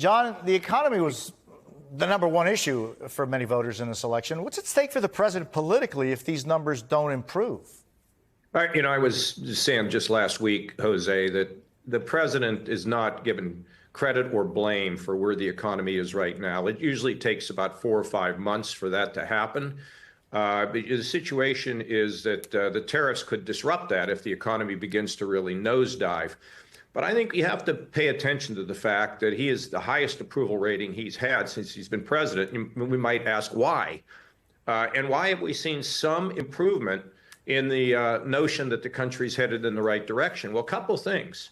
John, the economy was the number one issue for many voters in this election. What's at stake for the president politically if these numbers don't improve? I was saying just last week, Jose, that the president is not given credit or blame for where the economy is right now. It usually takes about 4 or 5 months for that to happen. The situation is that the tariffs could disrupt that if the economy begins to really nosedive. But I think you have to pay attention to the fact that he is the highest approval rating he's had since he's been president. We might ask why. And why have we seen some improvement in the notion that the country's headed in the right direction? Well, a couple things.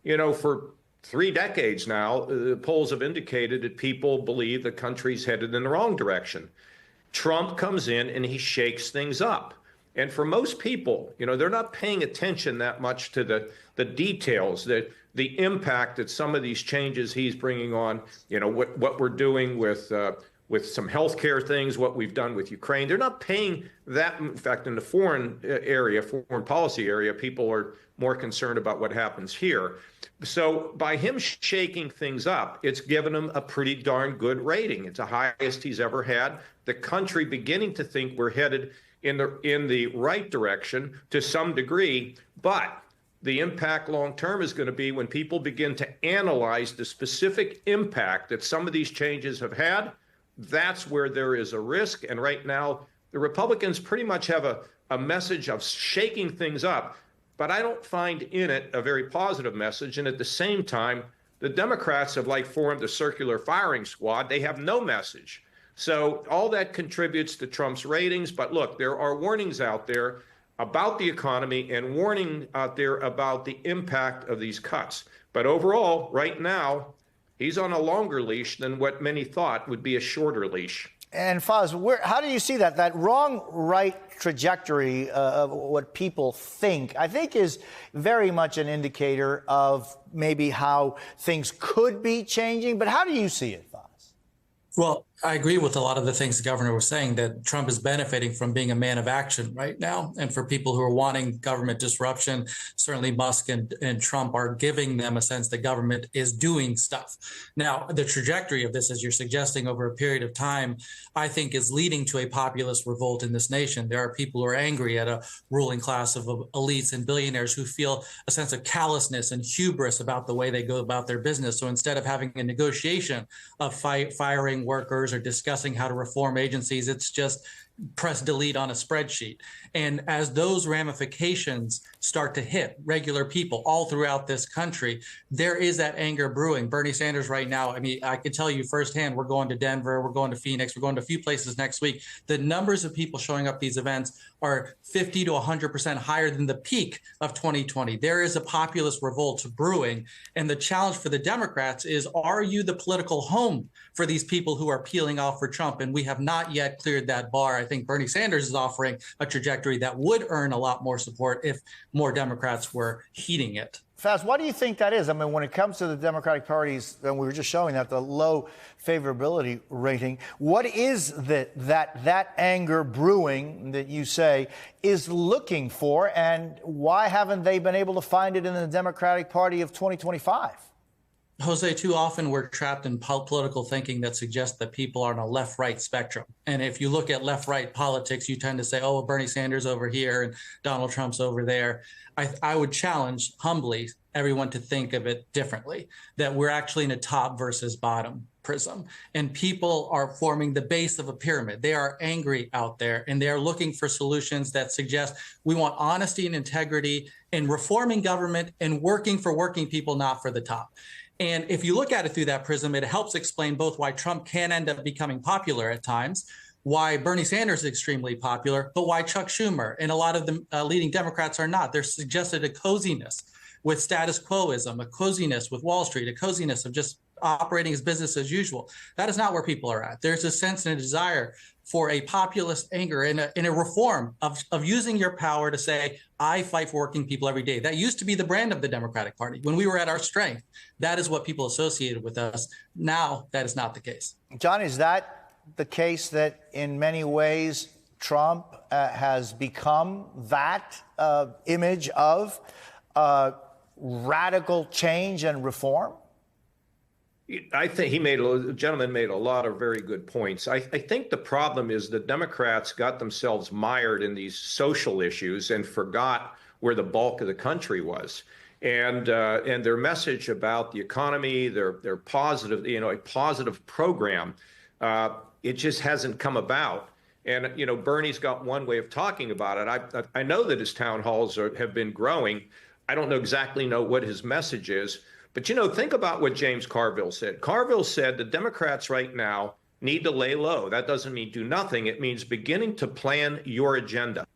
For 3 decades now, the polls have indicated that people believe the country's headed in the wrong direction. Trump comes in and he shakes things up. And for most people, they're not paying attention that much to the details, the impact that some of these changes he's bringing on, what we're doing with some healthcare things, what we've done with Ukraine. They're not paying that. In fact, in the foreign policy area, people are more concerned about what happens here. So by him shaking things up, it's given him a pretty darn good rating. It's the highest he's ever had. The country beginning to think we're headed in the right direction to some degree, but the impact long term is going to be when people begin to analyze the specific impact that some of these changes have had. That's where there is a risk. And right now, the Republicans pretty much have a message of shaking things up, but I don't find in it a very positive message. And at the same time, the Democrats have formed a circular firing squad. They have no message. So all that contributes to Trump's ratings. But look, there are warnings out there about the economy and warning out there about the impact of these cuts. But overall, right now, he's on a longer leash than what many thought would be a shorter leash. And Faz, how do you see that wrong-right trajectory of what people think, I think is very much an indicator of maybe how things could be changing. But how do you see it, Faz? Well, I agree with a lot of the things the governor was saying, that Trump is benefiting from being a man of action right now. And for people who are wanting government disruption, certainly Musk and Trump are giving them a sense that government is doing stuff. Now, the trajectory of this, as you're suggesting, over a period of time, I think is leading to a populist revolt in this nation. There are people who are angry at a ruling class of elites and billionaires who feel a sense of callousness and hubris about the way they go about their business. So instead of having a negotiation of firing workers or discussing how to reform agencies, it's just press delete on a spreadsheet. And as those ramifications start to hit regular people all throughout this country, there is that anger brewing. Bernie Sanders right now, I mean, I can tell you firsthand, we're going to Denver, we're going to Phoenix, we're going to a few places next week. The numbers of people showing up at these events are 50 to 100% higher than the peak of 2020. There is a populist revolt brewing. And the challenge for the Democrats is, are you the political home for these people who are peeling off for Trump? And we have not yet cleared that bar. I think Bernie Sanders is offering a trajectory that would earn a lot more support if more Democrats were heeding it. Faz, why do you think that is? I mean, when it comes to the Democratic parties, and we were just showing that, the low favorability rating, what is that anger brewing that you say is looking for, and why haven't they been able to find it in the Democratic Party of 2025? Jose, too often we're trapped in political thinking that suggests that people are on a left-right spectrum. And if you look at left-right politics, you tend to say, oh, Bernie Sanders over here and Donald Trump's over there. I would challenge humbly everyone to think of it differently, that we're actually in a top versus bottom prism. And people are forming the base of a pyramid. They are angry out there, and they are looking for solutions that suggest we want honesty and integrity in reforming government and working for working people, not for the top. And if you look at it through that prism, it helps explain both why Trump can end up becoming popular at times, why Bernie Sanders is extremely popular, but why Chuck Schumer and a lot of the leading Democrats are not. There's suggested a coziness with status quoism, a coziness with Wall Street, a coziness of just operating as business as usual. That is not where people are at. There's a sense and a desire for a populist anger and a reform of using your power to say, I fight for working people every day. That used to be the brand of the Democratic Party. When we were at our strength, that is what people associated with us. Now, that is not the case. John, is that the case that in many ways Trump has become that image of radical change and reform? I think the gentleman made a lot of very good points. I think the problem is the Democrats got themselves mired in these social issues and forgot where the bulk of the country was. And their message about the economy, their positive, a positive program, it just hasn't come about. And Bernie's got one way of talking about it. I know that his town halls have been growing. I don't exactly know what his message is, but think about what James Carville said. Carville said the Democrats right now need to lay low. That doesn't mean do nothing. It means beginning to plan your agenda.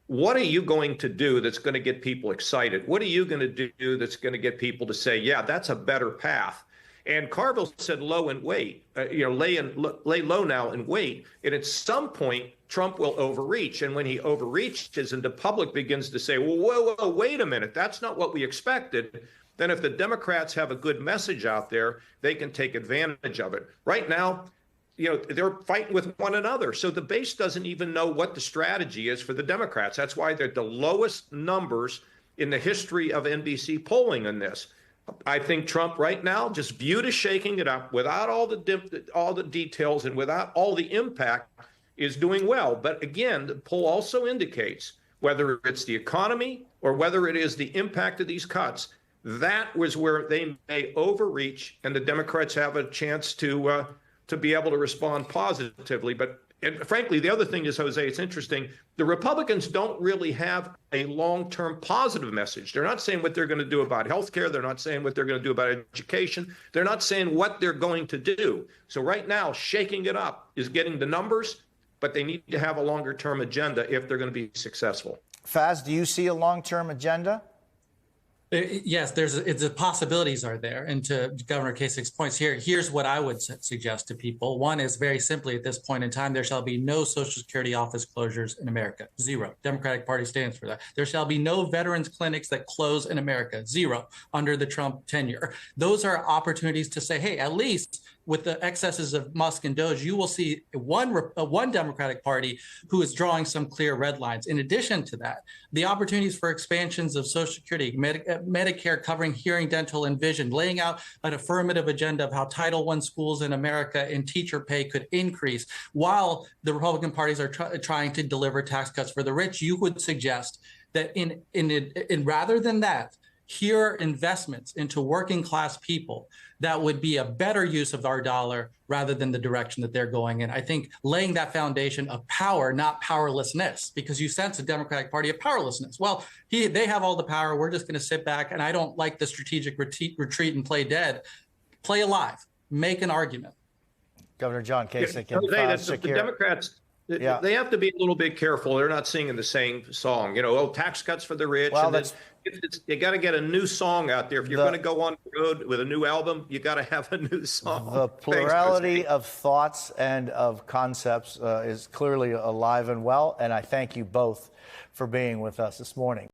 What are you going to do that's going to get people excited? What are you going to do that's going to get people to say, yeah, that's a better path? And Carville said low and wait, lay low now and wait. And at some point, Trump will overreach. And when he overreaches and the public begins to say, well, whoa, wait a minute, that's not what we expected. Then if the Democrats have a good message out there, they can take advantage of it. Right now, they're fighting with one another. So the base doesn't even know what the strategy is for the Democrats. That's why they're the lowest numbers in the history of NBC polling on this. I think Trump right now, just viewed as shaking it up without all the details and without all the impact, is doing well. But again, the poll also indicates whether it's the economy or whether it is the impact of these cuts, that was where they may overreach, and the Democrats have a chance to be able to respond positively. But and frankly, the other thing is, Jose, it's interesting. The Republicans don't really have a long-term positive message. They're not saying what they're going to do about health care. They're not saying what they're going to do about education. They're not saying what they're going to do. So right now, shaking it up is getting the numbers, but they need to have a longer-term agenda if they're going to be successful. Faz, do you see a long-term agenda? Yes, the possibilities are there. And to Governor Kasich's points here's what I would suggest to people. One is very simply, at this point in time, there shall be no Social Security office closures in America. Zero. Democratic Party stands for that. There shall be no veterans clinics that close in America. Zero under the Trump tenure. Those are opportunities to say, hey, at least with the excesses of Musk and DOJ, you will see one Democratic Party who is drawing some clear red lines. In addition to that, the opportunities for expansions of Social Security, Medicare covering hearing, dental, and vision, laying out an affirmative agenda of how Title I schools in America and teacher pay could increase, while the Republican parties are trying to deliver tax cuts for the rich. You would suggest that in rather than that, here are investments into working class people that would be a better use of our dollar rather than the direction that they're going in. I think laying that foundation of power, not powerlessness, because you sense a Democratic Party of powerlessness. Well, they have all the power. We're just going to sit back. And I don't like the strategic retreat and play dead. Play alive. Make an argument. Governor John Kasich. The Democrats, they have to be a little bit careful. They're not singing the same song. Tax cuts for the rich. Well, you got to get a new song out there. If you're going to go on the road with a new album, you got to have a new song. The plurality of thoughts and of concepts is clearly alive and well, and I thank you both for being with us this morning.